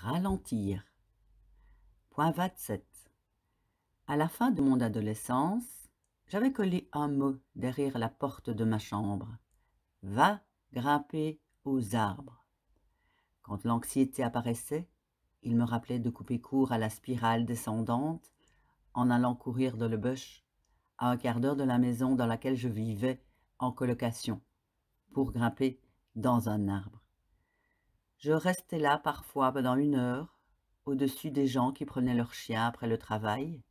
ralentir. Point 27. À la fin de mon adolescence, j'avais collé un mot derrière la porte de ma chambre. Va grimper aux arbres. Quand l'anxiété apparaissait, il me rappelait de couper court à la spirale descendante en allant courir dans le bush, à un quart d'heure de la maison dans laquelle je vivais en colocation, pour grimper dans un arbre. Je restais là parfois pendant 1 heure, au-dessus des gens qui prenaient leur chien après le travail,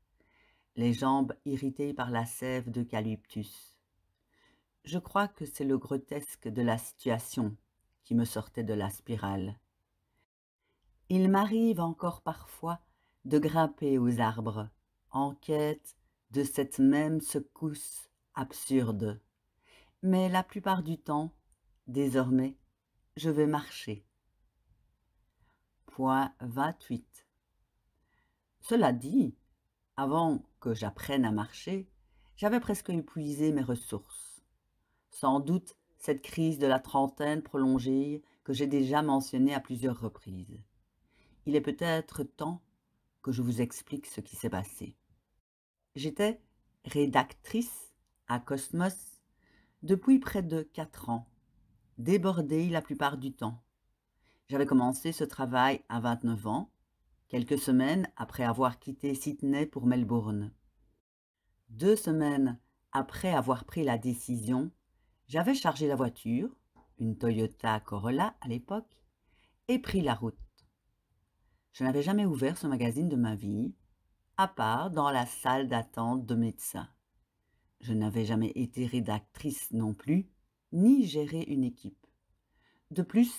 les jambes irritées par la sève d'eucalyptus. Je crois que c'est le grotesque de la situation qui me sortait de la spirale. Il m'arrive encore parfois de grimper aux arbres, en quête de cette même secousse absurde. Mais la plupart du temps, désormais, je vais marcher. Point 28. Cela dit, avant que j'apprenne à marcher, j'avais presque épuisé mes ressources. Sans doute cette crise de la trentaine prolongée que j'ai déjà mentionnée à plusieurs reprises. Il est peut-être temps que je vous explique ce qui s'est passé. J'étais rédactrice à Cosmos depuis près de 4 ans, débordée la plupart du temps. J'avais commencé ce travail à 29 ans, quelques semaines après avoir quitté Sydney pour Melbourne. 2 semaines après avoir pris la décision, j'avais chargé la voiture, une Toyota Corolla à l'époque, et pris la route. Je n'avais jamais ouvert ce magazine de ma vie, à part dans la salle d'attente de médecins. Je n'avais jamais été rédactrice non plus, ni géré une équipe. De plus,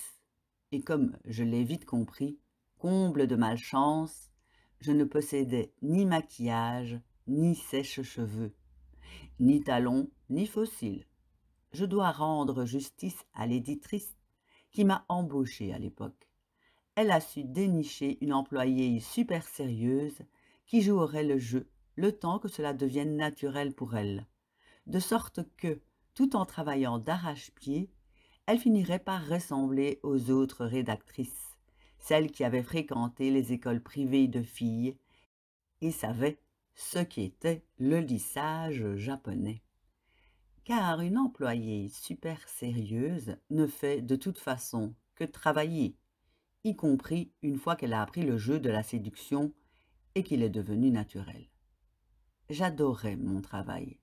et comme je l'ai vite compris, comble de malchance, je ne possédais ni maquillage, ni sèche-cheveux, ni talons, ni fossiles. Je dois rendre justice à l'éditrice qui m'a embauchée à l'époque. Elle a su dénicher une employée super sérieuse qui jouerait le jeu le temps que cela devienne naturel pour elle, de sorte que, tout en travaillant d'arrache-pied, elle finirait par ressembler aux autres rédactrices, celles qui avaient fréquenté les écoles privées de filles et savaient ce qu'était le lissage japonais. Car une employée super sérieuse ne fait de toute façon que travailler, y compris une fois qu'elle a appris le jeu de la séduction et qu'il est devenu naturel. J'adorais mon travail.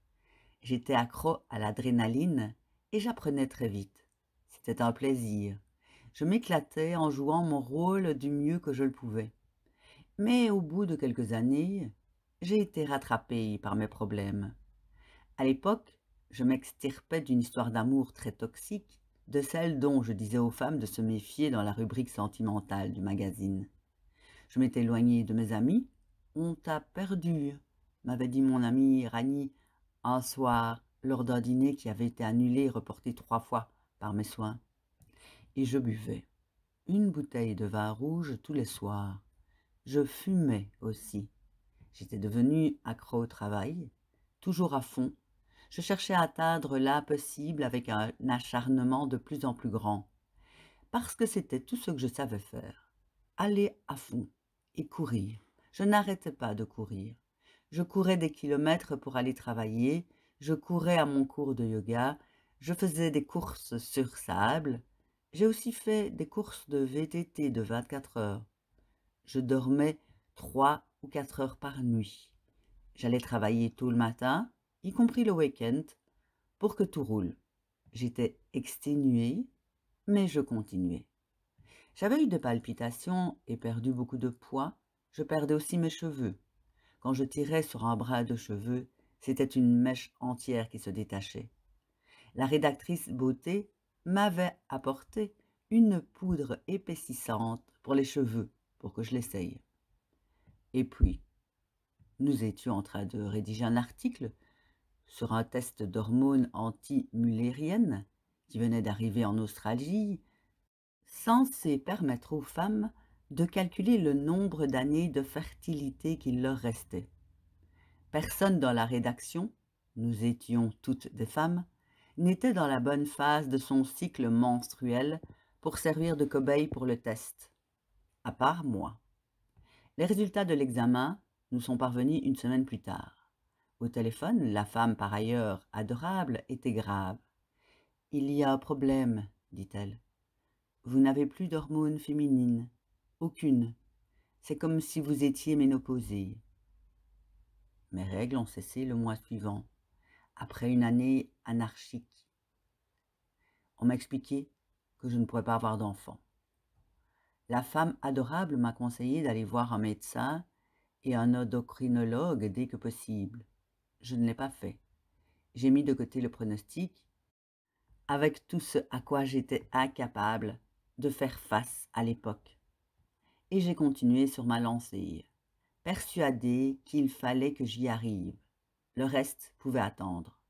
J'étais accro à l'adrénaline et j'apprenais très vite. C'était un plaisir. Je m'éclatais en jouant mon rôle du mieux que je le pouvais. Mais au bout de quelques années, j'ai été rattrapée par mes problèmes. À l'époque, je m'extirpais d'une histoire d'amour très toxique, de celle dont je disais aux femmes de se méfier dans la rubrique sentimentale du magazine. Je m'étais éloignée de mes amis. On t'a perdu, m'avait dit mon amie Rani un soir lors d'un dîner qui avait été annulé et reporté 3 fois par mes soins. Et je buvais une bouteille de vin rouge tous les soirs. Je fumais aussi. J'étais devenue accro au travail, toujours à fond. Je cherchais à atteindre l'impossible avec un acharnement de plus en plus grand, parce que c'était tout ce que je savais faire. Aller à fond et courir. Je n'arrêtais pas de courir. Je courais des kilomètres pour aller travailler, je courais à mon cours de yoga, je faisais des courses sur sable. J'ai aussi fait des courses de VTT de 24 heures. Je dormais 3 ou 4 heures par nuit. J'allais travailler tôt le matin, y compris le week-end, pour que tout roule. J'étais exténuée, mais je continuais. J'avais eu des palpitations et perdu beaucoup de poids. Je perdais aussi mes cheveux. Quand je tirais sur un bras de cheveux, c'était une mèche entière qui se détachait. La rédactrice beauté m'avait apporté une poudre épaississante pour les cheveux, pour que je l'essaye. Et puis, nous étions en train de rédiger un article sur un test d'hormones anti-mullériennes qui venait d'arriver en Australie, censé permettre aux femmes de calculer le nombre d'années de fertilité qu'il leur restait. Personne dans la rédaction, nous étions toutes des femmes, n'était dans la bonne phase de son cycle menstruel pour servir de cobaye pour le test. à part moi. Les résultats de l'examen nous sont parvenus une semaine plus tard. Au téléphone, la femme, par ailleurs adorable, était grave. « Il y a un problème, dit-elle. Vous n'avez plus d'hormones féminines. Aucune. C'est comme si vous étiez ménopausée. » Mes règles ont cessé le mois suivant, après une année anarchique. On m'a expliqué que je ne pourrais pas avoir d'enfant. La femme adorable m'a conseillé d'aller voir un médecin et un endocrinologue dès que possible. Je ne l'ai pas fait. J'ai mis de côté le pronostic, avec tout ce à quoi j'étais incapable de faire face à l'époque. Et j'ai continué sur ma lancée, persuadée qu'il fallait que j'y arrive. Le reste pouvait attendre.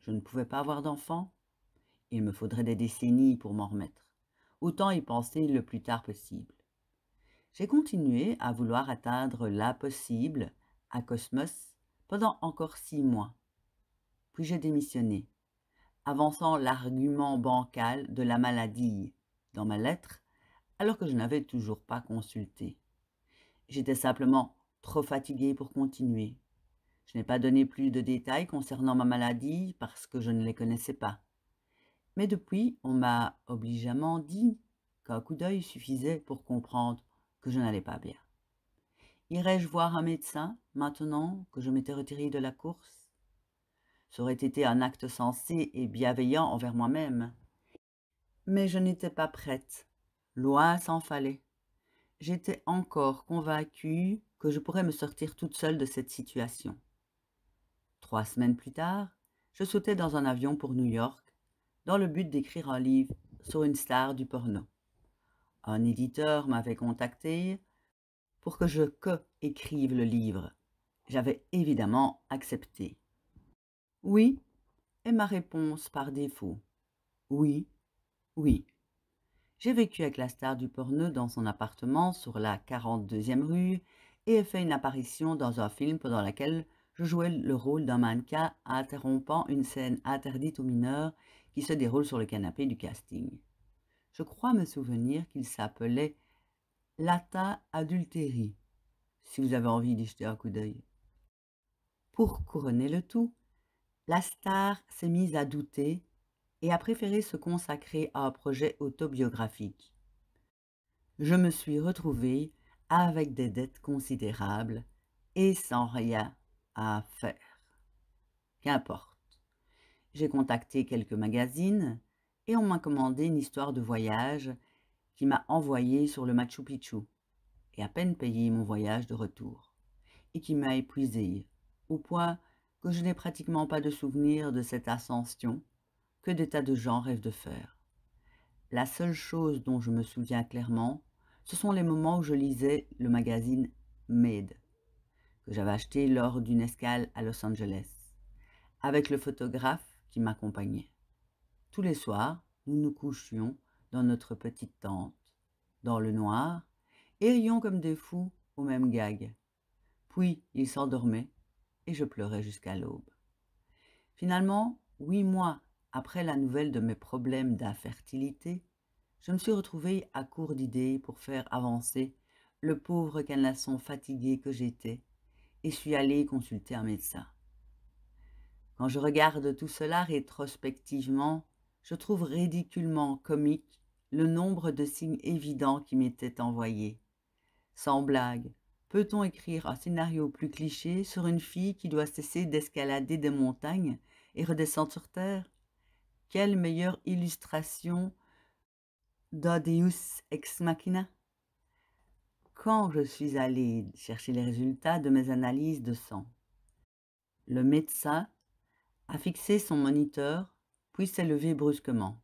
Je ne pouvais pas avoir d'enfant. Il me faudrait des décennies pour m'en remettre. Autant y penser le plus tard possible. J'ai continué à vouloir atteindre l'impossible à Cosmos pendant encore 6 mois. Puis j'ai démissionné, avançant l'argument bancal de la maladie dans ma lettre, alors que je n'avais toujours pas consulté. J'étais simplement trop fatiguée pour continuer. Je n'ai pas donné plus de détails concernant ma maladie parce que je ne les connaissais pas. Mais depuis, on m'a obligeamment dit qu'un coup d'œil suffisait pour comprendre que je n'allais pas bien. Irais-je voir un médecin maintenant que je m'étais retirée de la course? Ça aurait été un acte sensé et bienveillant envers moi-même. Mais je n'étais pas prête. Loin s'en fallait. J'étais encore convaincue que je pourrais me sortir toute seule de cette situation. 3 semaines plus tard, je sautais dans un avion pour New York, dans le but d'écrire un livre sur une star du porno. Un éditeur m'avait contacté pour que je co-écrive le livre. J'avais évidemment accepté. Oui est ma réponse par défaut. Oui, oui. J'ai vécu avec la star du porno dans son appartement sur la 42e rue et ai fait une apparition dans un film pendant lequel je jouais le rôle d'un mannequin interrompant une scène interdite aux mineurs qui se déroule sur le canapé du casting. Je crois me souvenir qu'il s'appelait Lata Adulteri, si vous avez envie d'y jeter un coup d'œil. Pour couronner le tout, la star s'est mise à douter et a préféré se consacrer à un projet autobiographique. Je me suis retrouvée avec des dettes considérables et sans rien à faire. Qu'importe. J'ai contacté quelques magazines et on m'a commandé une histoire de voyage qui m'a envoyée sur le Machu Picchu et à peine payé mon voyage de retour et qui m'a épuisée au point que je n'ai pratiquement pas de souvenir de cette ascension que des tas de gens rêvent de faire. La seule chose dont je me souviens clairement, ce sont les moments où je lisais le magazine Made, que j'avais acheté lors d'une escale à Los Angeles, avec le photographe qui m'accompagnait. Tous les soirs, nous nous couchions dans notre petite tente, dans le noir, et rions comme des fous au même gag. Puis il s'endormait et je pleurais jusqu'à l'aube. Finalement, 8 mois après la nouvelle de mes problèmes d'infertilité, je me suis retrouvée à court d'idées pour faire avancer le pauvre canasson fatigué que j'étais et suis allée consulter un médecin. Quand je regarde tout cela rétrospectivement, je trouve ridiculement comique le nombre de signes évidents qui m'étaient envoyés. Sans blague, peut-on écrire un scénario plus cliché sur une fille qui doit cesser d'escalader des montagnes et redescendre sur Terre? Quelle meilleure illustration d'un Deus ex machina? Quand je suis allée chercher les résultats de mes analyses de sang, le médecin a fixé son moniteur, puis s'est levé brusquement.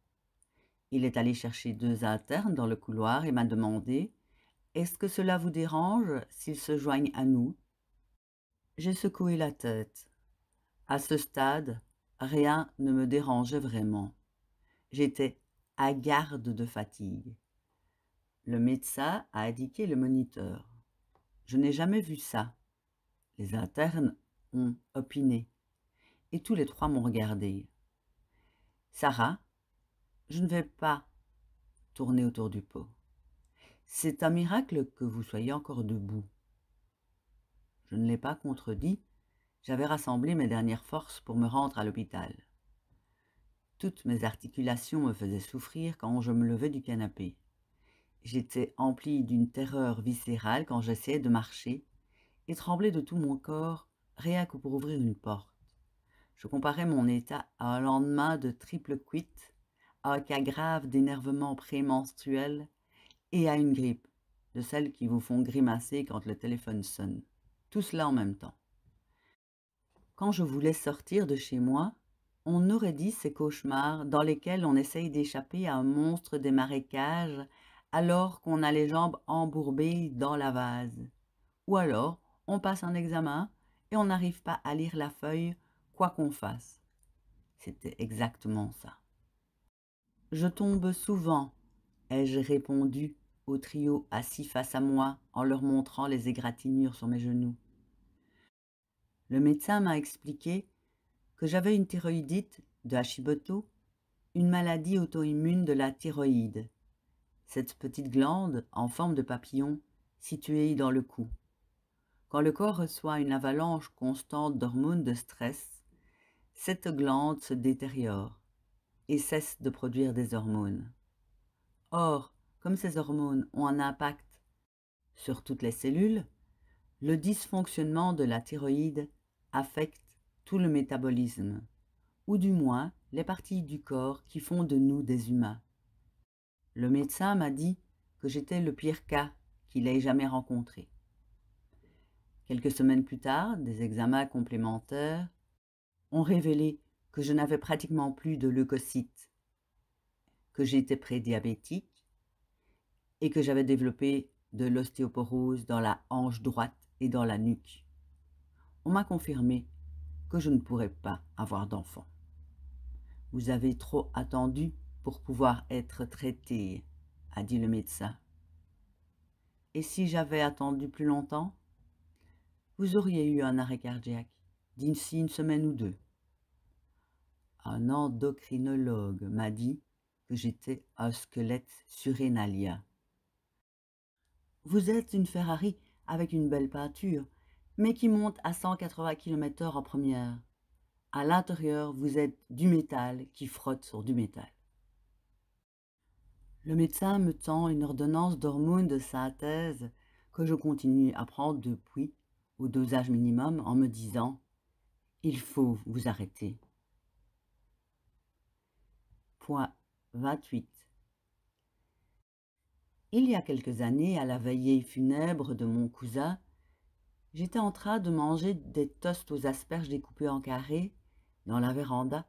Il est allé chercher 2 internes dans le couloir et m'a demandé « Est-ce que cela vous dérange s'ils se joignent à nous ?» J'ai secoué la tête. À ce stade, rien ne me dérangeait vraiment. J'étais hagarde de fatigue. Le médecin a indiqué le moniteur. Je n'ai jamais vu ça. Les internes ont opiné. Et tous les 3 m'ont regardé. Sarah, je ne vais pas tourner autour du pot. C'est un miracle que vous soyez encore debout. » Je ne l'ai pas contredit, j'avais rassemblé mes dernières forces pour me rendre à l'hôpital. Toutes mes articulations me faisaient souffrir quand je me levais du canapé. J'étais empli d'une terreur viscérale quand j'essayais de marcher et tremblais de tout mon corps, rien que pour ouvrir une porte. Je comparais mon état à un lendemain de triple cuite, à un cas grave d'énervement prémenstruel et à une grippe, de celles qui vous font grimacer quand le téléphone sonne. Tout cela en même temps. Quand je voulais sortir de chez moi, on aurait dit ces cauchemars dans lesquels on essaye d'échapper à un monstre des marécages alors qu'on a les jambes embourbées dans la vase. Ou alors, on passe un examen et on n'arrive pas à lire la feuille, quoi qu'on fasse. C'était exactement ça. « Je tombe souvent », ai-je répondu au trio assis face à moi en leur montrant les égratignures sur mes genoux. Le médecin m'a expliqué que j'avais une thyroïdite de Hashimoto, une maladie auto-immune de la thyroïde, cette petite glande en forme de papillon située dans le cou. Quand le corps reçoit une avalanche constante d'hormones de stress, cette glande se détériore et cesse de produire des hormones. Or, comme ces hormones ont un impact sur toutes les cellules, le dysfonctionnement de la thyroïde affecte tout le métabolisme, ou du moins les parties du corps qui font de nous des humains. Le médecin m'a dit que j'étais le pire cas qu'il ait jamais rencontré. Quelques semaines plus tard, des examens complémentaires ont révélé que je n'avais pratiquement plus de leucocytes, que j'étais prédiabétique et que j'avais développé de l'ostéoporose dans la hanche droite et dans la nuque. On m'a confirmé que je ne pourrais pas avoir d'enfant. « Vous avez trop attendu pour pouvoir être traité, » a dit le médecin. « Et si j'avais attendu plus longtemps, vous auriez eu un arrêt cardiaque d'ici une semaine ou deux. » Un endocrinologue m'a dit que j'étais un squelette surrénalien. « Vous êtes une Ferrari avec une belle peinture, mais qui monte à 180 km/h en première. À l'intérieur, vous êtes du métal qui frotte sur du métal. » Le médecin me tend une ordonnance d'hormones de synthèse que je continue à prendre depuis au dosage minimum en me disant « Il faut vous arrêter. » Point 28. Il y a quelques années, à la veillée funèbre de mon cousin, j'étais en train de manger des toasts aux asperges découpés en carrés dans la véranda,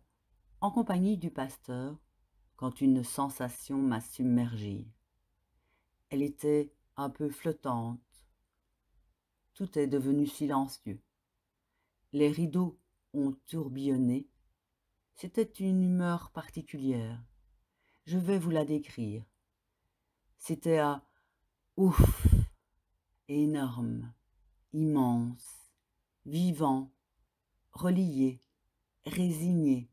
en compagnie du pasteur, quand une sensation m'a submergée. Elle était un peu flottante. Tout est devenu silencieux. Les rideaux ont tourbillonné. C'était une humeur particulière. Je vais vous la décrire. C'était un ouf, énorme, immense, vivant, relié, résigné,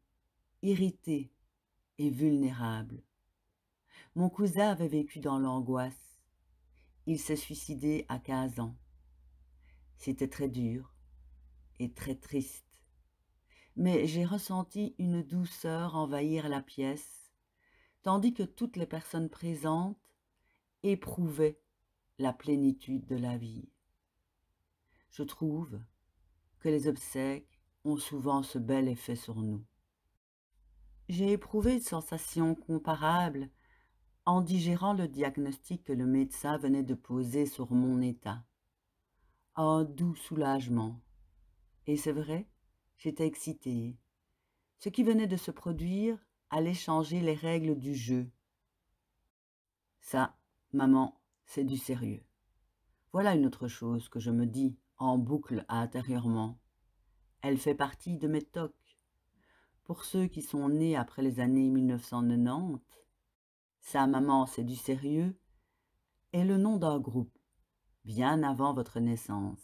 irrité et vulnérable. Mon cousin avait vécu dans l'angoisse. Il s'est suicidé à 15 ans. C'était très dur et très triste. Mais j'ai ressenti une douceur envahir la pièce, tandis que toutes les personnes présentes éprouvaient la plénitude de la vie. Je trouve que les obsèques ont souvent ce bel effet sur nous. J'ai éprouvé une sensation comparable en digérant le diagnostic que le médecin venait de poser sur mon état. Un doux soulagement. Et c'est vrai, j'étais excitée. Ce qui venait de se produire allait changer les règles du jeu. Ça, maman, c'est du sérieux. Voilà une autre chose que je me dis en boucle intérieurement. Elle fait partie de mes tocs. Pour ceux qui sont nés après les années 1990, ça, maman, c'est du sérieux est le nom d'un groupe, bien avant votre naissance.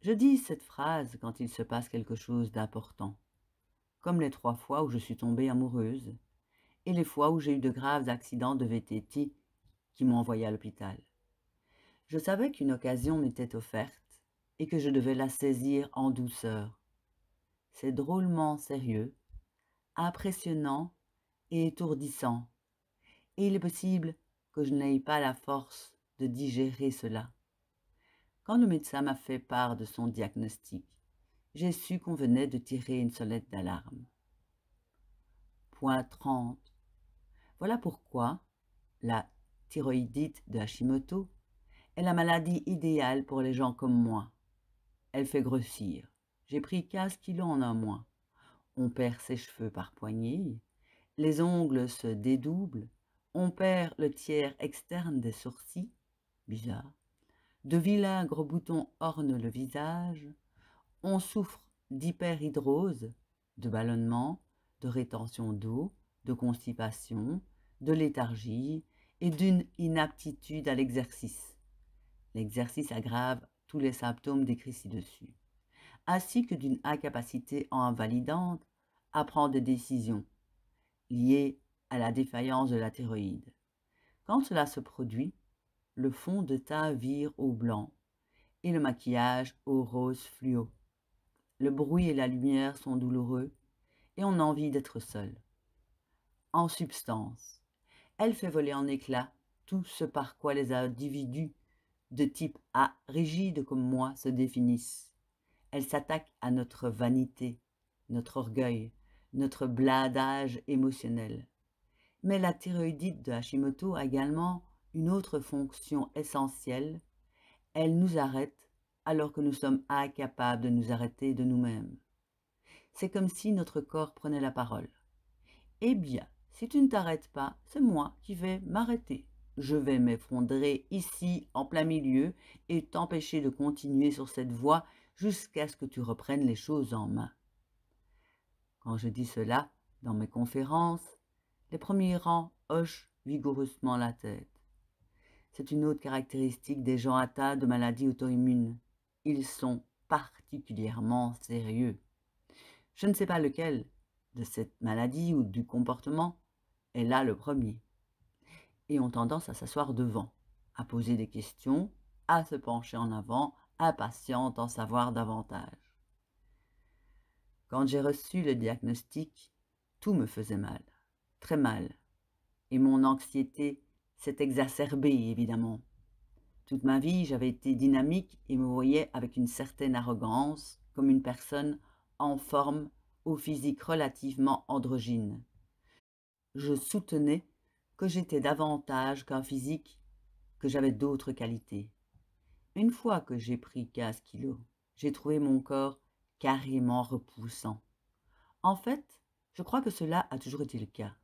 Je dis cette phrase quand il se passe quelque chose d'important, comme les 3 fois où je suis tombée amoureuse et les fois où j'ai eu de graves accidents de VTT qui m'ont envoyé à l'hôpital. Je savais qu'une occasion m'était offerte et que je devais la saisir en douceur. C'est drôlement sérieux, impressionnant et étourdissant, et il est possible que je n'aie pas la force de digérer cela. Quand le médecin m'a fait part de son diagnostic, j'ai su qu'on venait de tirer une sonnette d'alarme. Point 30. Voilà pourquoi la thyroïdite de Hashimoto est la maladie idéale pour les gens comme moi. Elle fait grossir. J'ai pris 15 kilos en un mois. On perd ses cheveux par poignée, les ongles se dédoublent, on perd le tiers externe des sourcils, bizarre, de vilains gros boutons ornent le visage, on souffre d'hyperhidrose, de ballonnement, de rétention d'eau, de constipation, de léthargie et d'une inaptitude à l'exercice. L'exercice aggrave tous les symptômes décrits ci-dessus, ainsi que d'une incapacité invalidante à prendre des décisions liées à la défaillance de la thyroïde. Quand cela se produit, le fond de teint vire au blanc et le maquillage au rose fluo. Le bruit et la lumière sont douloureux et on a envie d'être seul. En substance, elle fait voler en éclats tout ce par quoi les individus de type A rigides comme moi se définissent. Elle s'attaque à notre vanité, notre orgueil, notre blindage émotionnel. Mais la thyroïdite de Hashimoto a également une autre fonction essentielle. Elle nous arrête alors que nous sommes incapables de nous arrêter de nous-mêmes. C'est comme si notre corps prenait la parole. Eh bien, si tu ne t'arrêtes pas, c'est moi qui vais m'arrêter. Je vais m'effondrer ici, en plein milieu, et t'empêcher de continuer sur cette voie jusqu'à ce que tu reprennes les choses en main. Quand je dis cela dans mes conférences, les premiers rangs hochent vigoureusement la tête. C'est une autre caractéristique des gens atteints de maladies auto-immunes. Ils sont particulièrement sérieux. Je ne sais pas lequel de cette maladie ou du comportement est là le premier, et ont tendance à s'asseoir devant, à poser des questions, à se pencher en avant, impatients d'en savoir davantage. Quand j'ai reçu le diagnostic, tout me faisait mal, très mal, et mon anxiété s'est exacerbée, évidemment. Toute ma vie, j'avais été dynamique et me voyais avec une certaine arrogance, comme une personne en forme, au physique relativement androgyne. Je soutenais que j'étais davantage qu'un physique, que j'avais d'autres qualités. Une fois que j'ai pris 15 kilos, j'ai trouvé mon corps carrément repoussant. En fait, je crois que cela a toujours été le cas.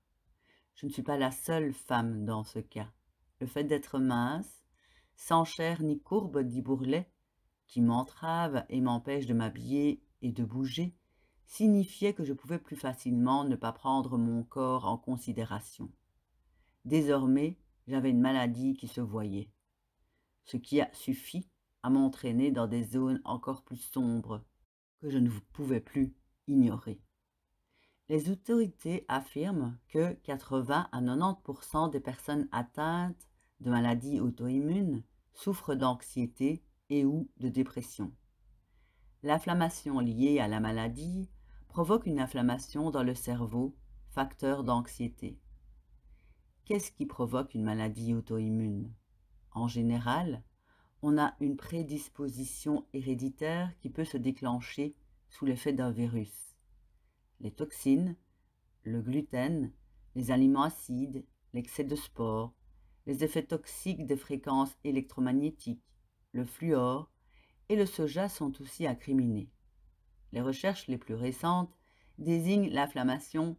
Je ne suis pas la seule femme dans ce cas. Le fait d'être mince, sans chair ni courbe, dit Bourlet, qui m'entrave et m'empêche de m'habiller et de bouger, signifiait que je pouvais plus facilement ne pas prendre mon corps en considération. Désormais, j'avais une maladie qui se voyait, ce qui a suffi à m'entraîner dans des zones encore plus sombres que je ne pouvais plus ignorer. Les autorités affirment que 80 à 90% des personnes atteintes de maladies auto-immunes souffrent d'anxiété et ou de dépression. L'inflammation liée à la maladie provoque une inflammation dans le cerveau, facteur d'anxiété. Qu'est-ce qui provoque une maladie auto-immune? En général, on a une prédisposition héréditaire qui peut se déclencher sous l'effet d'un virus. Les toxines, le gluten, les aliments acides, l'excès de sport, les effets toxiques des fréquences électromagnétiques, le fluor et le soja sont aussi incriminés. Les recherches les plus récentes désignent l'inflammation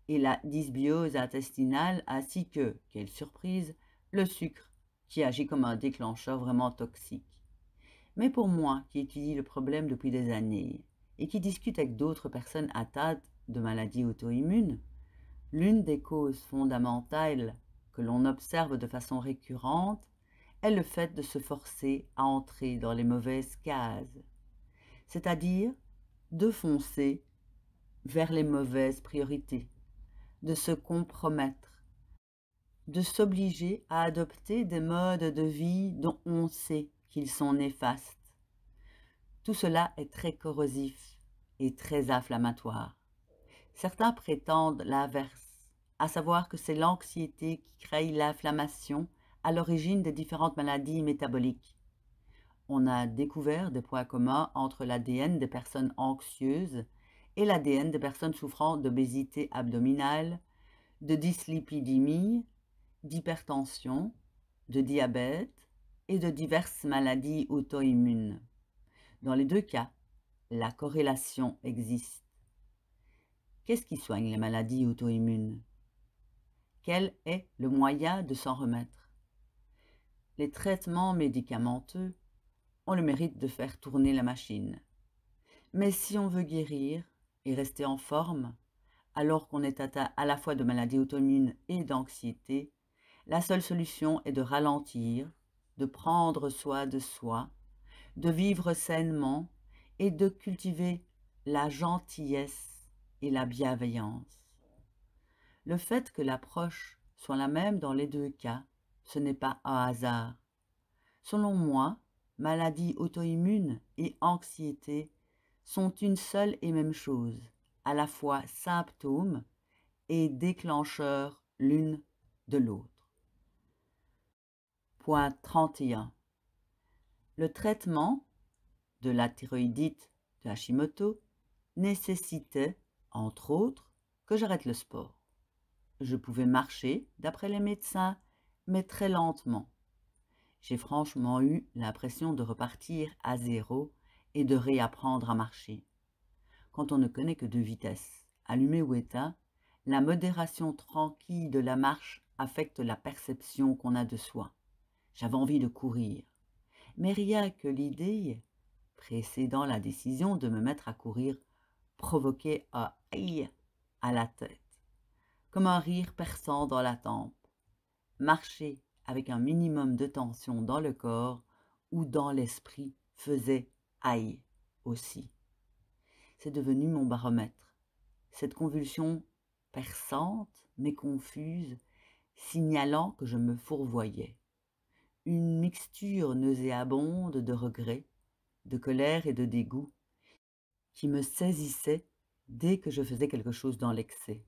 et la dysbiose intestinale ainsi que, quelle surprise, le sucre qui agit comme un déclencheur vraiment toxique. Mais pour moi, qui étudie le problème depuis des années et qui discute avec d'autres personnes atteintes de maladies auto-immunes, l'une des causes fondamentales que l'on observe de façon récurrente est le fait de se forcer à entrer dans les mauvaises cases, c'est-à-dire de foncer vers les mauvaises priorités, de se compromettre, de s'obliger à adopter des modes de vie dont on sait qu'ils sont néfastes. Tout cela est très corrosif et très inflammatoire. Certains prétendent l'inverse, à savoir que c'est l'anxiété qui crée l'inflammation à l'origine des différentes maladies métaboliques. On a découvert des points communs entre l'ADN des personnes anxieuses et l'ADN des personnes souffrant d'obésité abdominale, de dyslipidémie, d'hypertension, de diabète et de diverses maladies auto-immunes. Dans les deux cas, la corrélation existe. Qu'est-ce qui soigne les maladies auto-immunes? Quel est le moyen de s'en remettre? Les traitements médicamenteux ont le mérite de faire tourner la machine. Mais si on veut guérir et rester en forme, alors qu'on est atteint à la fois de maladies auto-immunes et d'anxiété, la seule solution est de ralentir, de prendre soin de soi, de vivre sainement et de cultiver la gentillesse et la bienveillance. Le fait que l'approche soit la même dans les deux cas, ce n'est pas un hasard. Selon moi, maladie auto-immune et anxiété sont une seule et même chose, à la fois symptômes et déclencheurs l'une de l'autre. Point 31. Le traitement de la thyroïdite de Hashimoto nécessitait, entre autres, que j'arrête le sport. Je pouvais marcher, d'après les médecins, mais très lentement. J'ai franchement eu l'impression de repartir à zéro et de réapprendre à marcher. Quand on ne connaît que deux vitesses, allumée ou éteint, la modération tranquille de la marche affecte la perception qu'on a de soi. J'avais envie de courir, mais rien que l'idée, précédant la décision de me mettre à courir, provoquait un « aïe » à la tête, comme un rire perçant dans la tempe. Marcher avec un minimum de tension dans le corps ou dans l'esprit faisait « aïe » aussi. C'est devenu mon baromètre. Cette convulsion perçante mais confuse, signalant que je me fourvoyais. Une mixture nauséabonde de regret, de colère et de dégoût qui me saisissait dès que je faisais quelque chose dans l'excès.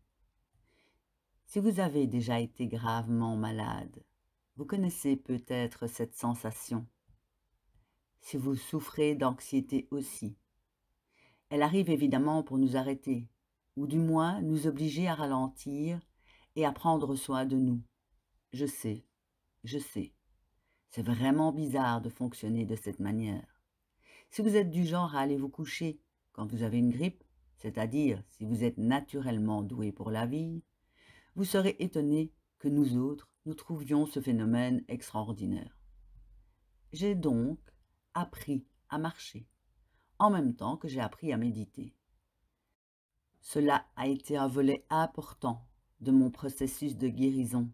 Si vous avez déjà été gravement malade, vous connaissez peut-être cette sensation. Si vous souffrez d'anxiété aussi, elle arrive évidemment pour nous arrêter, ou du moins nous obliger à ralentir et à prendre soin de nous. Je sais, c'est vraiment bizarre de fonctionner de cette manière. Si vous êtes du genre à aller vous coucher quand vous avez une grippe, c'est-à-dire si vous êtes naturellement doué pour la vie, vous serez étonné que nous autres, nous trouvions ce phénomène extraordinaire. J'ai donc appris à marcher, en même temps que j'ai appris à méditer. Cela a été un volet important de mon processus de guérison,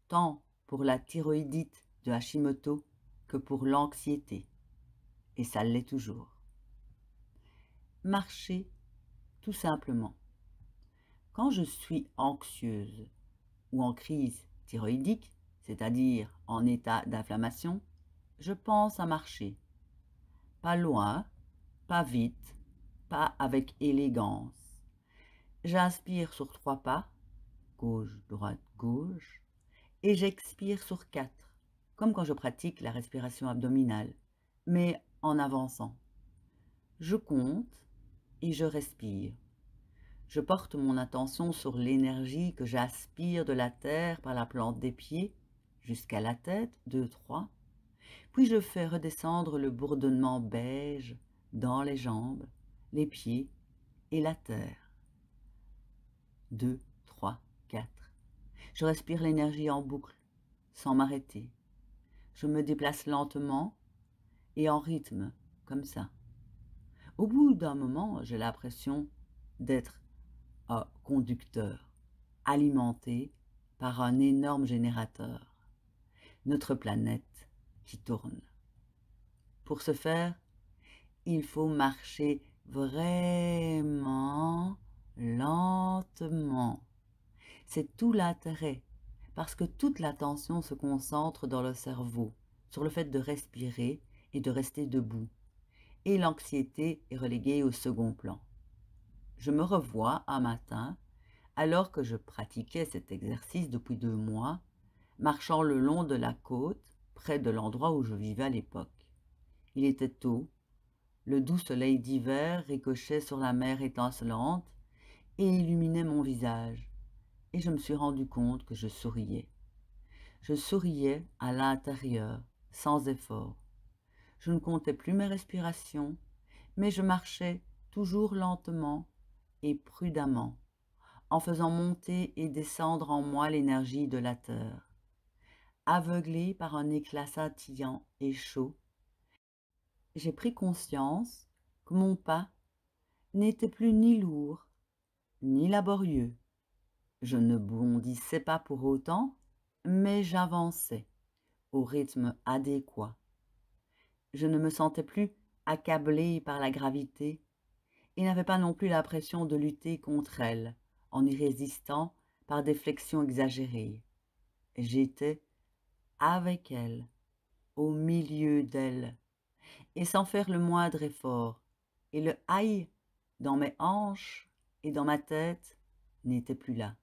tant pour la thyroïdite de Hashimoto que pour l'anxiété, et ça l'est toujours. Marcher, tout simplement. Quand je suis anxieuse ou en crise thyroïdique, c'est-à-dire en état d'inflammation, je pense à marcher. Pas loin, pas vite, pas avec élégance. J'inspire sur 3 pas, gauche, droite, gauche, et j'expire sur 4, comme quand je pratique la respiration abdominale, mais en avançant. Je compte et je respire. Je porte mon attention sur l'énergie que j'aspire de la terre par la plante des pieds jusqu'à la tête, 2, 3. Puis je fais redescendre le bourdonnement beige dans les jambes, les pieds et la terre. 2, 3, 4. Je respire l'énergie en boucle, sans m'arrêter. Je me déplace lentement et en rythme, comme ça. Au bout d'un moment, j'ai l'impression d'être un conducteur, alimenté par un énorme générateur, notre planète qui tourne. Pour ce faire, il faut marcher vraiment lentement. C'est tout l'intérêt, parce que toute l'attention se concentre dans le cerveau, sur le fait de respirer et de rester debout, et l'anxiété est reléguée au second plan. Je me revois un matin, alors que je pratiquais cet exercice depuis 2 mois, marchant le long de la côte, près de l'endroit où je vivais à l'époque. Il était tôt, le doux soleil d'hiver ricochait sur la mer étincelante et illuminait mon visage, et je me suis rendu compte que je souriais. Je souriais à l'intérieur, sans effort. Je ne comptais plus mes respirations, mais je marchais toujours lentement et prudemment, en faisant monter et descendre en moi l'énergie de la terre. Aveuglé par un éclat scintillant et chaud, j'ai pris conscience que mon pas n'était plus ni lourd, ni laborieux. Je ne bondissais pas pour autant, mais j'avançais au rythme adéquat. Je ne me sentais plus accablé par la gravité et n'avais pas non plus l'impression de lutter contre elle en y résistant par des flexions exagérées. J'étais avec elle, au milieu d'elle, et sans faire le moindre effort, et le aïe dans mes hanches et dans ma tête n'était plus là.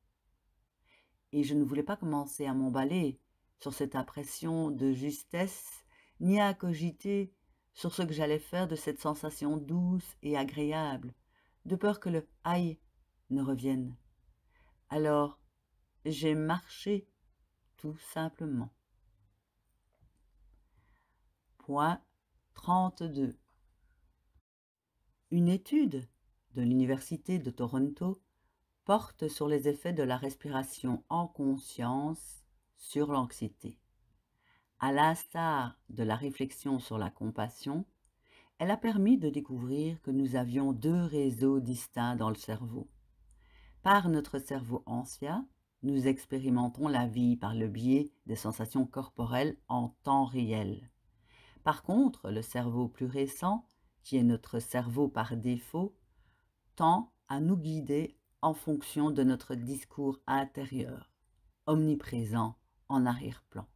Et je ne voulais pas commencer à m'emballer sur cette impression de justesse, ni à cogiter sur ce que j'allais faire de cette sensation douce et agréable, de peur que le aïe ne revienne. Alors, j'ai marché tout simplement. Point 32. Une étude de l'Université de Toronto porte sur les effets de la respiration en conscience sur l'anxiété. À l'instar de la réflexion sur la compassion, elle a permis de découvrir que nous avions 2 réseaux distincts dans le cerveau. Par notre cerveau ancien, nous expérimentons la vie par le biais des sensations corporelles en temps réel. Par contre, le cerveau plus récent, qui est notre cerveau par défaut, tend à nous guider en fonction de notre discours intérieur, omniprésent en arrière-plan.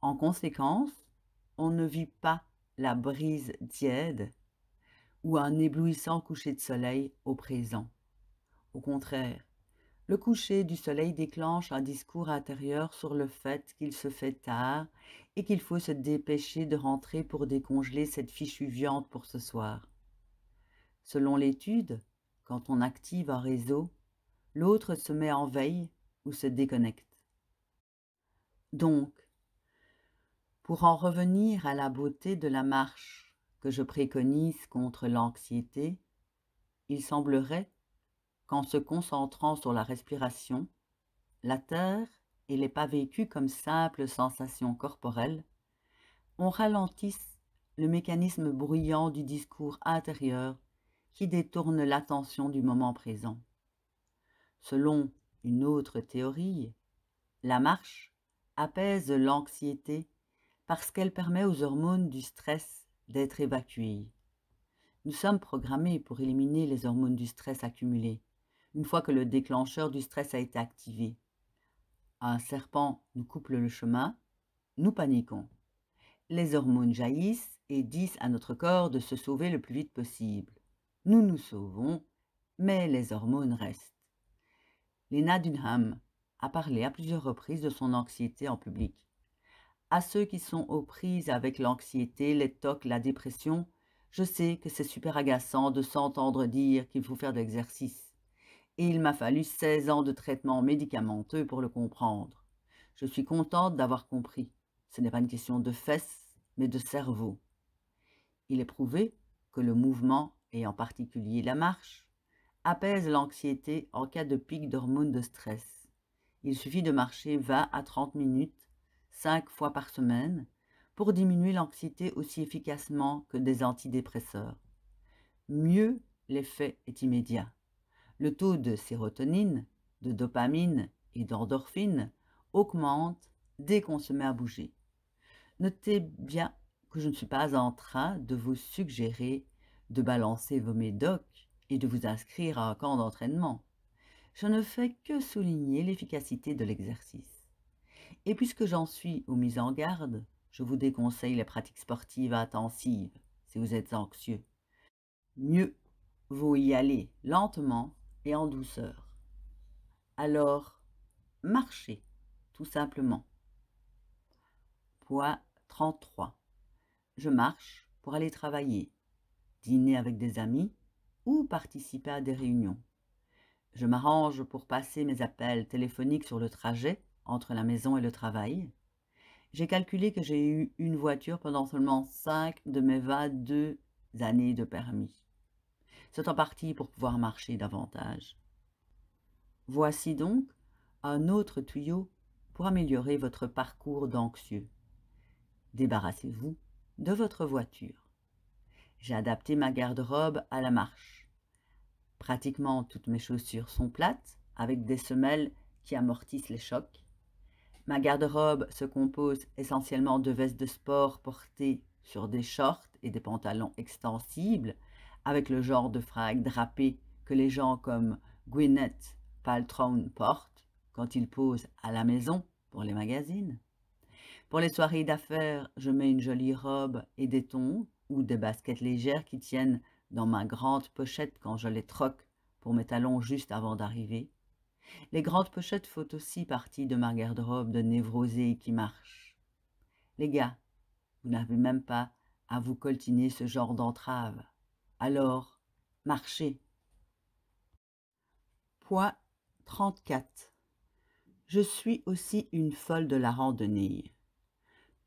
En conséquence, on ne vit pas la brise tiède ou un éblouissant coucher de soleil au présent. Au contraire, le coucher du soleil déclenche un discours intérieur sur le fait qu'il se fait tard et qu'il faut se dépêcher de rentrer pour décongeler cette fichue viande pour ce soir. Selon l'étude, quand on active un réseau, l'autre se met en veille ou se déconnecte. Donc, pour en revenir à la beauté de la marche que je préconise contre l'anxiété, il semblerait qu'en se concentrant sur la respiration, la terre et les pas vécus comme simples sensations corporelles, on ralentisse le mécanisme bruyant du discours intérieur qui détourne l'attention du moment présent. Selon une autre théorie, la marche apaise l'anxiété parce qu'elle permet aux hormones du stress d'être évacuées. Nous sommes programmés pour éliminer les hormones du stress accumulées, une fois que le déclencheur du stress a été activé. Un serpent nous coupe le chemin, nous paniquons. Les hormones jaillissent et disent à notre corps de se sauver le plus vite possible. Nous nous sauvons, mais les hormones restent. Lena Dunham a parlé à plusieurs reprises de son anxiété en public. À ceux qui sont aux prises avec l'anxiété, les TOC, la dépression, je sais que c'est super agaçant de s'entendre dire qu'il faut faire de l'exercice. Et il m'a fallu 16 ans de traitement médicamenteux pour le comprendre. Je suis contente d'avoir compris. Ce n'est pas une question de fesses, mais de cerveau. Il est prouvé que le mouvement, et en particulier la marche, apaise l'anxiété en cas de pic d'hormones de stress. Il suffit de marcher 20 à 30 minutes, 5 fois par semaine, pour diminuer l'anxiété aussi efficacement que des antidépresseurs. Mieux, l'effet est immédiat. Le taux de sérotonine, de dopamine et d'endorphine augmente dès qu'on se met à bouger. Notez bien que je ne suis pas en train de vous suggérer de balancer vos médocs et de vous inscrire à un camp d'entraînement. Je ne fais que souligner l'efficacité de l'exercice. Et puisque j'en suis aux mises en garde, je vous déconseille les pratiques sportives intensives si vous êtes anxieux. Mieux vaut y aller lentement et en douceur. Alors, marchez, tout simplement. Point 33. Je marche pour aller travailler, dîner avec des amis ou participer à des réunions. Je m'arrange pour passer mes appels téléphoniques sur le trajet entre la maison et le travail. J'ai calculé que j'ai eu une voiture pendant seulement 5 de mes 22 années de permis. C'est en partie pour pouvoir marcher davantage. Voici donc un autre tuyau pour améliorer votre parcours d'anxieux. Débarrassez-vous de votre voiture. J'ai adapté ma garde-robe à la marche. Pratiquement toutes mes chaussures sont plates, avec des semelles qui amortissent les chocs. Ma garde-robe se compose essentiellement de vestes de sport portées sur des shorts et des pantalons extensibles, avec le genre de fringues drapées que les gens comme Gwyneth Paltrow portent quand ils posent à la maison pour les magazines. Pour les soirées d'affaires, je mets une jolie robe et des tongs ou des baskets légères qui tiennent dans ma grande pochette quand je les troque pour mes talons juste avant d'arriver. Les grandes pochettes font aussi partie de ma garde-robe de névrosée qui marche. Les gars, vous n'avez même pas à vous coltiner ce genre d'entrave. Alors, marchez. Point 34. Je suis aussi une folle de la randonnée.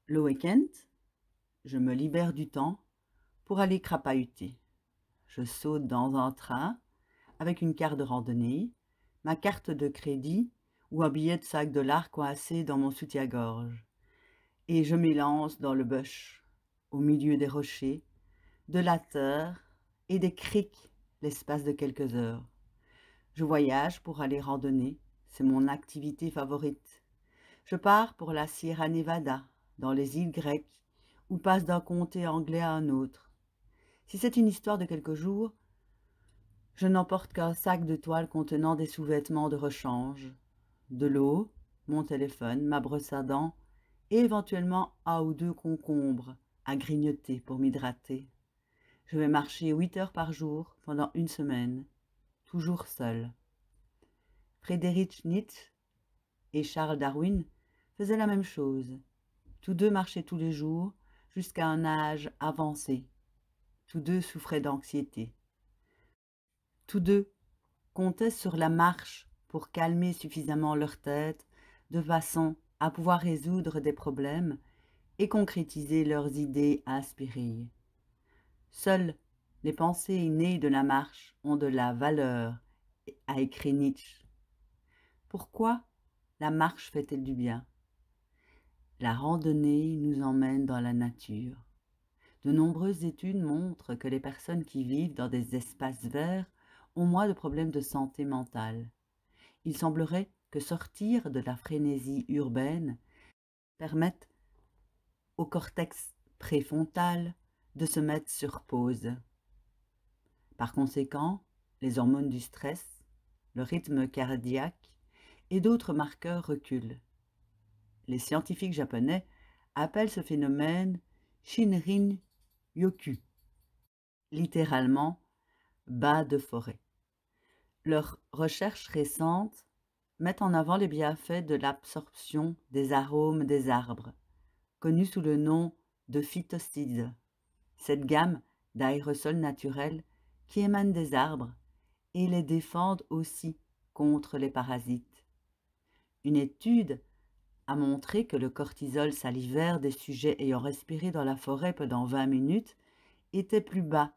Le week-end, je me libère du temps pour aller crapahuter. Je saute dans un train avec une carte de randonnée, ma carte de crédit ou un billet de $5 coincé dans mon soutien-gorge. Et je m'élance dans le bush, au milieu des rochers, de la terre et des criques l'espace de quelques heures. Je voyage pour aller randonner, c'est mon activité favorite. Je pars pour la Sierra Nevada, dans les îles grecques, ou passe d'un comté anglais à un autre. Si c'est une histoire de quelques jours, je n'emporte qu'un sac de toile contenant des sous-vêtements de rechange, de l'eau, mon téléphone, ma brosse à dents et éventuellement un ou deux concombres à grignoter pour m'hydrater. Je vais marcher 8 heures par jour pendant une semaine, toujours seul. Friedrich Nietzsche et Charles Darwin faisaient la même chose. Tous deux marchaient tous les jours jusqu'à un âge avancé. Tous deux souffraient d'anxiété. Tous deux comptaient sur la marche pour calmer suffisamment leur tête de façon à pouvoir résoudre des problèmes et concrétiser leurs idées inspirées. Seules les pensées nées de la marche ont de la valeur, a écrit Nietzsche. Pourquoi la marche fait-elle du bien? La randonnée nous emmène dans la nature. De nombreuses études montrent que les personnes qui vivent dans des espaces verts ont moins de problèmes de santé mentale. Il semblerait que sortir de la frénésie urbaine permette au cortex préfrontal de se mettre sur pause. Par conséquent, les hormones du stress, le rythme cardiaque et d'autres marqueurs reculent. Les scientifiques japonais appellent ce phénomène Shinrin-yoku, littéralement bas de forêt. Leurs recherches récentes mettent en avant les bienfaits de l'absorption des arômes des arbres, connus sous le nom de phytocides, cette gamme d'aérosols naturels qui émanent des arbres et les défendent aussi contre les parasites. Une étude a montré que le cortisol salivaire des sujets ayant respiré dans la forêt pendant 20 minutes était plus bas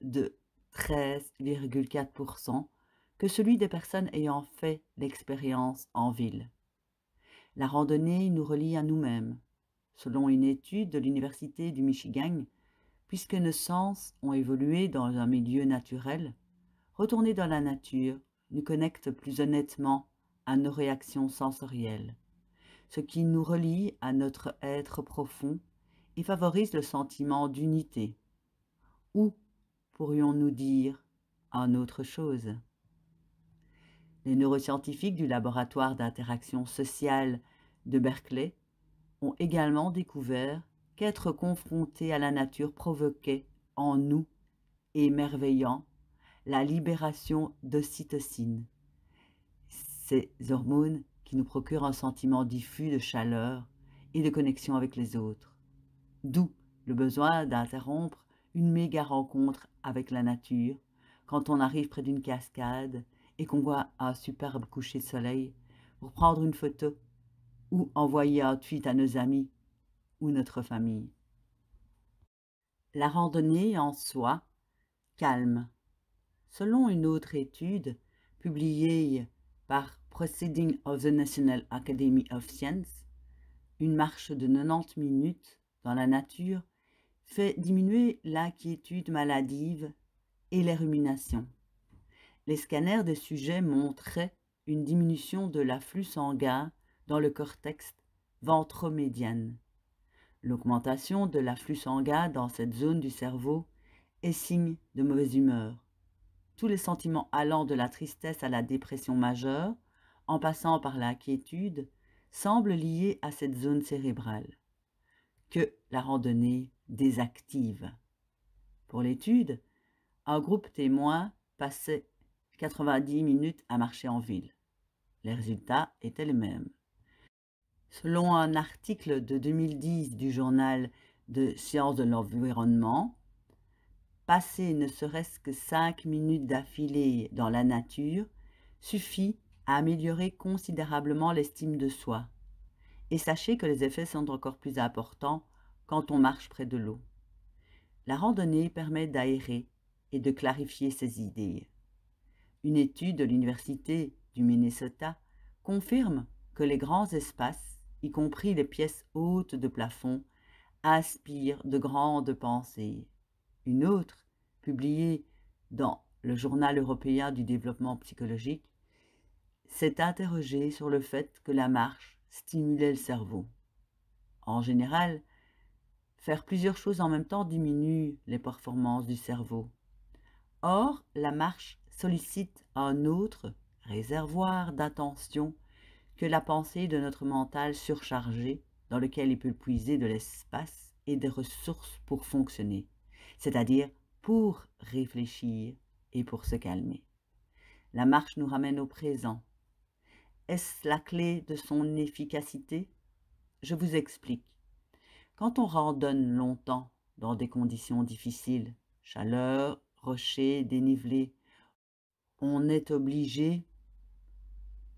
de 13,4% que celui des personnes ayant fait l'expérience en ville. La randonnée nous relie à nous-mêmes. Selon une étude de l'Université du Michigan, puisque nos sens ont évolué dans un milieu naturel, retourner dans la nature nous connecte plus honnêtement à nos réactions sensorielles, ce qui nous relie à notre être profond et favorise le sentiment d'unité. Ou pourrions-nous dire en autre chose? Les neuroscientifiques du laboratoire d'interaction sociale de Berkeley ont également découvert qu'être confronté à la nature provoquait en nous, émerveillant, la libération d'ocytocine, ces hormones qui nous procurent un sentiment diffus de chaleur et de connexion avec les autres. D'où le besoin d'interrompre une méga rencontre avec la nature quand on arrive près d'une cascade et qu'on voit un superbe coucher de soleil pour prendre une photo ou envoyer un tweet à nos amis ou notre famille. La randonnée en soi calme. Selon une autre étude publiée par Proceedings of the National Academy of Sciences, une marche de 90 minutes dans la nature fait diminuer l'inquiétude maladive et les ruminations. Les scanners des sujets montraient une diminution de l'afflux sanguin dans le cortex ventromédiane. L'augmentation de l'afflux sanguin dans cette zone du cerveau est signe de mauvaise humeur. Tous les sentiments allant de la tristesse à la dépression majeure, en passant par l'inquiétude, semblent liés à cette zone cérébrale, que la randonnée désactive. Pour l'étude, un groupe témoin passait 90 minutes à marcher en ville. Les résultats étaient les mêmes. Selon un article de 2010 du journal de Sciences de l'environnement, passer ne serait-ce que 5 minutes d'affilée dans la nature suffit à améliorer considérablement l'estime de soi. Et sachez que les effets sont encore plus importants quand on marche près de l'eau. La randonnée permet d'aérer et de clarifier ses idées. Une étude de l'Université du Minnesota confirme que les grands espaces, y compris les pièces hautes de plafond, inspirent de grandes pensées. Une autre, publiée dans le Journal européen du développement psychologique, s'est interrogée sur le fait que la marche stimulait le cerveau. En général, faire plusieurs choses en même temps diminue les performances du cerveau. Or, la marche sollicite un autre réservoir d'attention que la pensée de notre mental surchargé, dans lequel il peut puiser de l'espace et des ressources pour fonctionner, c'est-à-dire pour réfléchir et pour se calmer. La marche nous ramène au présent. Est-ce la clé de son efficacité? Je vous explique. Quand on randonne longtemps dans des conditions difficiles, chaleur, rochers, dénivelé, on est obligé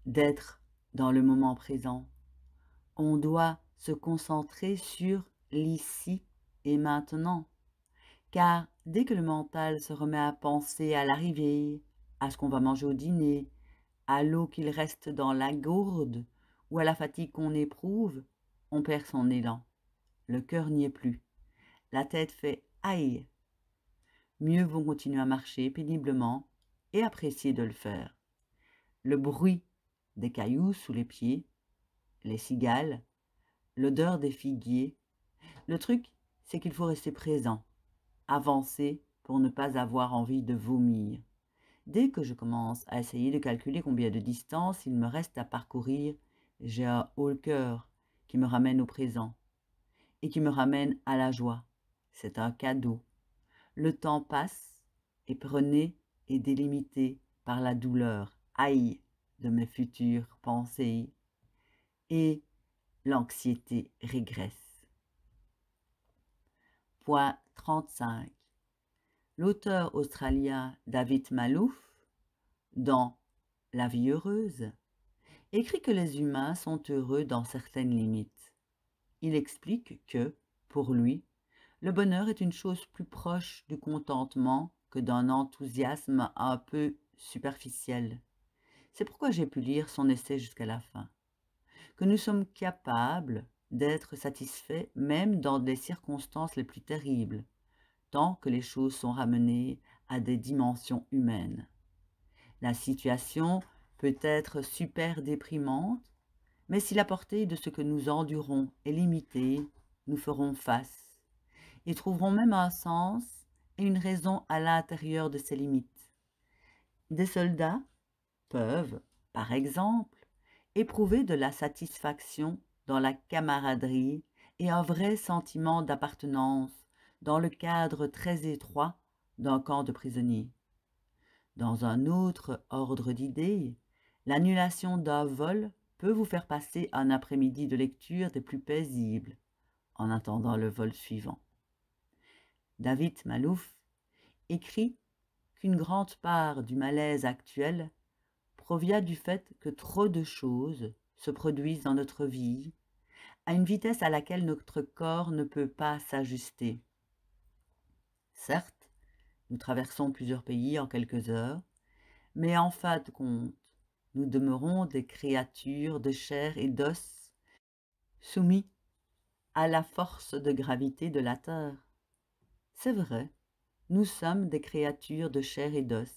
d'être dans le moment présent. On doit se concentrer sur l'ici et maintenant. Car dès que le mental se remet à penser à l'arrivée, à ce qu'on va manger au dîner, à l'eau qu'il reste dans la gourde ou à la fatigue qu'on éprouve, on perd son élan. Le cœur n'y est plus. La tête fait « aïe ». Mieux vaut continuer à marcher péniblement et apprécier de le faire. Le bruit des cailloux sous les pieds, les cigales, l'odeur des figuiers. Le truc, c'est qu'il faut rester présent, avancer pour ne pas avoir envie de vomir. Dès que je commence à essayer de calculer combien de distance il me reste à parcourir, j'ai un haut-le-cœur qui me ramène au présent et qui me ramène à la joie. C'est un cadeau. Le temps passe, épronné et délimité par la douleur, aïe, de mes futures pensées, et l'anxiété régresse. Point 35. L'auteur australien David Malouf, dans La vie heureuse, écrit que les humains sont heureux dans certaines limites. Il explique que, pour lui, le bonheur est une chose plus proche du contentement que d'un enthousiasme un peu superficiel. C'est pourquoi j'ai pu lire son essai jusqu'à la fin. Que nous sommes capables d'être satisfaits même dans des circonstances les plus terribles, tant que les choses sont ramenées à des dimensions humaines. La situation peut être super déprimante, mais si la portée de ce que nous endurons est limitée, nous ferons face et trouveront même un sens et une raison à l'intérieur de ces limites. Des soldats peuvent, par exemple, éprouver de la satisfaction dans la camaraderie et un vrai sentiment d'appartenance dans le cadre très étroit d'un camp de prisonniers. Dans un autre ordre d'idées, l'annulation d'un vol peut vous faire passer un après-midi de lecture des plus paisibles en attendant le vol suivant. David Malouf écrit qu'une grande part du malaise actuel provient du fait que trop de choses se produisent dans notre vie à une vitesse à laquelle notre corps ne peut pas s'ajuster. Certes, nous traversons plusieurs pays en quelques heures, mais en fin de compte, nous demeurons des créatures de chair et d'os soumis à la force de gravité de la Terre. C'est vrai, nous sommes des créatures de chair et d'os,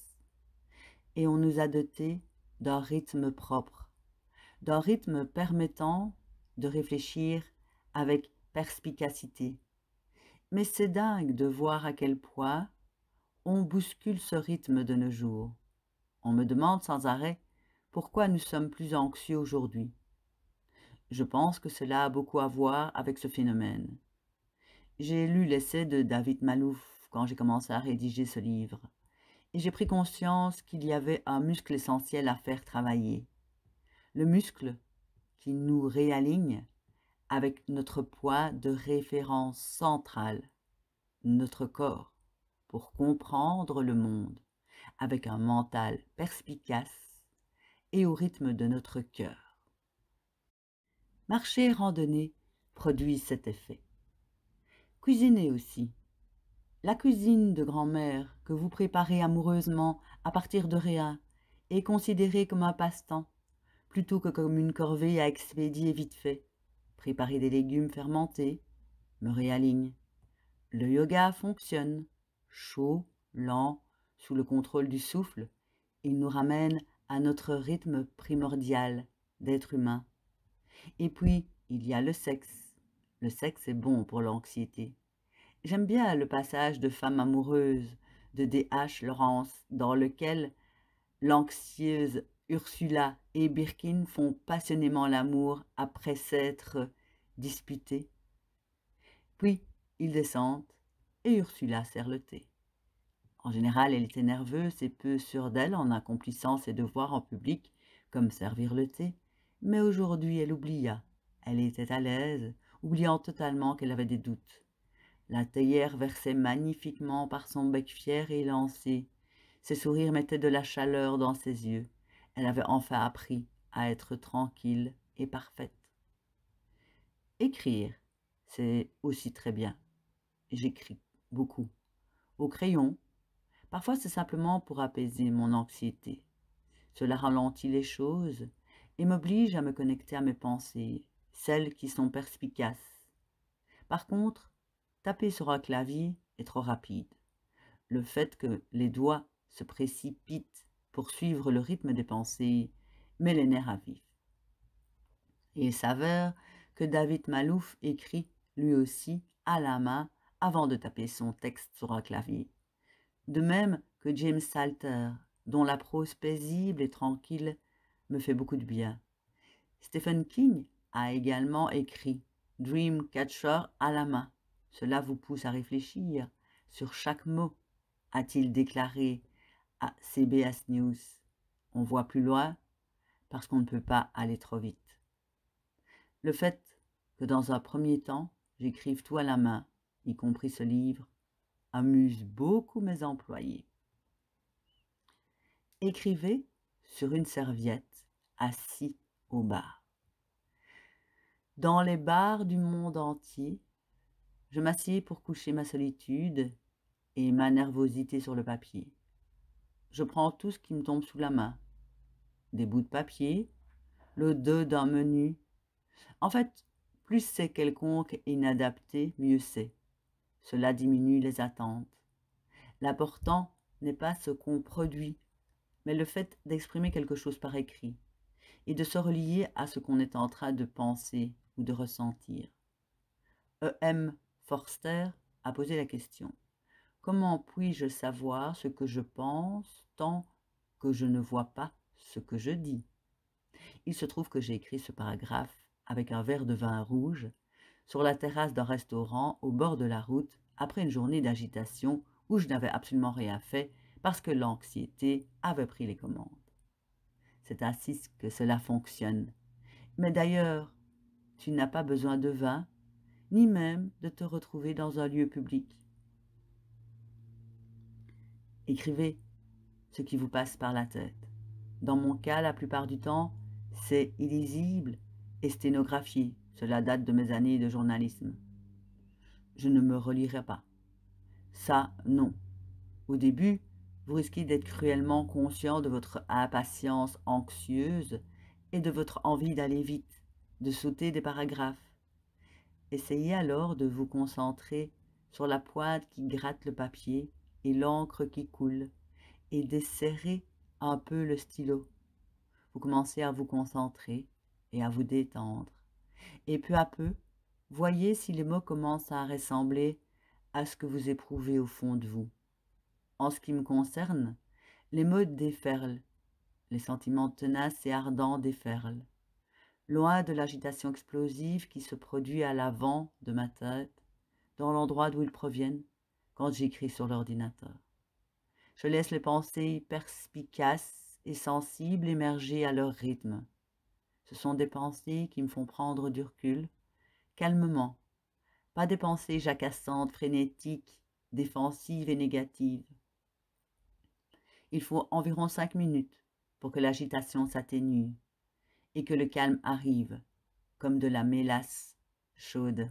et on nous a dotés d'un rythme propre, d'un rythme permettant de réfléchir avec perspicacité. Mais c'est dingue de voir à quel point on bouscule ce rythme de nos jours. On me demande sans arrêt pourquoi nous sommes plus anxieux aujourd'hui. Je pense que cela a beaucoup à voir avec ce phénomène. J'ai lu l'essai de David Malouf quand j'ai commencé à rédiger ce livre, et j'ai pris conscience qu'il y avait un muscle essentiel à faire travailler. Le muscle qui nous réaligne avec notre poids de référence centrale, notre corps, pour comprendre le monde avec un mental perspicace et au rythme de notre cœur. Marcher et randonner produisent cet effet. Cuisiner aussi. La cuisine de grand-mère que vous préparez amoureusement à partir de rien est considérée comme un passe-temps, plutôt que comme une corvée à expédier vite fait. Préparer des légumes fermentés me réaligne. Le yoga fonctionne, chaud, lent, sous le contrôle du souffle. Il nous ramène à notre rythme primordial d'être humain. Et puis, il y a le sexe. Le sexe est bon pour l'anxiété. J'aime bien le passage de Femme amoureuse de D.H. Lawrence, dans lequel l'anxieuse Ursula et Birkin font passionnément l'amour après s'être disputés. Puis, ils descendent et Ursula sert le thé. En général, elle était nerveuse et peu sûre d'elle en accomplissant ses devoirs en public, comme servir le thé, mais aujourd'hui elle oublia. Elle était à l'aise, oubliant totalement qu'elle avait des doutes. La théière versait magnifiquement par son bec fier et élancé. Ses sourires mettaient de la chaleur dans ses yeux. Elle avait enfin appris à être tranquille et parfaite. Écrire, c'est aussi très bien. J'écris beaucoup. Au crayon. Parfois, c'est simplement pour apaiser mon anxiété. Cela ralentit les choses et m'oblige à me connecter à mes pensées, celles qui sont perspicaces. Par contre, taper sur un clavier est trop rapide. Le fait que les doigts se précipitent pour suivre le rythme des pensées met les nerfs à vif. Et il s'avère que David Malouf écrit, lui aussi, à la main avant de taper son texte sur un clavier. De même que James Salter, dont la prose paisible et tranquille me fait beaucoup de bien. Stephen King a également écrit Dreamcatcher à la main. Cela vous pousse à réfléchir sur chaque mot, a-t-il déclaré à CBS News. On voit plus loin parce qu'on ne peut pas aller trop vite. Le fait que dans un premier temps, j'écrive tout à la main, y compris ce livre, amuse beaucoup mes employés. Écrivez sur une serviette, assis au bar. Dans les bars du monde entier, je m'assieds pour coucher ma solitude et ma nervosité sur le papier. Je prends tout ce qui me tombe sous la main. Des bouts de papier, le dos d'un menu. En fait, plus c'est quelconque et inadapté, mieux c'est. Cela diminue les attentes. L'important n'est pas ce qu'on produit, mais le fait d'exprimer quelque chose par écrit et de se relier à ce qu'on est en train de penser ou de ressentir. E.M. Forster a posé la question: comment puis-je savoir ce que je pense tant que je ne vois pas ce que je dis? Il se trouve que j'ai écrit ce paragraphe avec un verre de vin rouge, sur la terrasse d'un restaurant au bord de la route, après une journée d'agitation où je n'avais absolument rien fait parce que l'anxiété avait pris les commandes. C'est ainsi que cela fonctionne. Mais d'ailleurs, tu n'as pas besoin de vin, ni même de te retrouver dans un lieu public. Écrivez ce qui vous passe par la tête. Dans mon cas, la plupart du temps, c'est illisible et sténographié. Cela date de mes années de journalisme. Je ne me relirai pas. Ça, non. Au début, vous risquez d'être cruellement conscient de votre impatience anxieuse et de votre envie d'aller vite, de sauter des paragraphes. Essayez alors de vous concentrer sur la pointe qui gratte le papier et l'encre qui coule, et desserrer un peu le stylo. Vous commencez à vous concentrer et à vous détendre. Et peu à peu, voyez si les mots commencent à ressembler à ce que vous éprouvez au fond de vous. En ce qui me concerne, les mots déferlent, les sentiments tenaces et ardents déferlent, loin de l'agitation explosive qui se produit à l'avant de ma tête, dans l'endroit d'où ils proviennent, quand j'écris sur l'ordinateur. Je laisse les pensées perspicaces et sensibles émerger à leur rythme. Ce sont des pensées qui me font prendre du recul, calmement, pas des pensées jacassantes, frénétiques, défensives et négatives. Il faut environ 5 minutes pour que l'agitation s'atténue et que le calme arrive, comme de la mélasse chaude.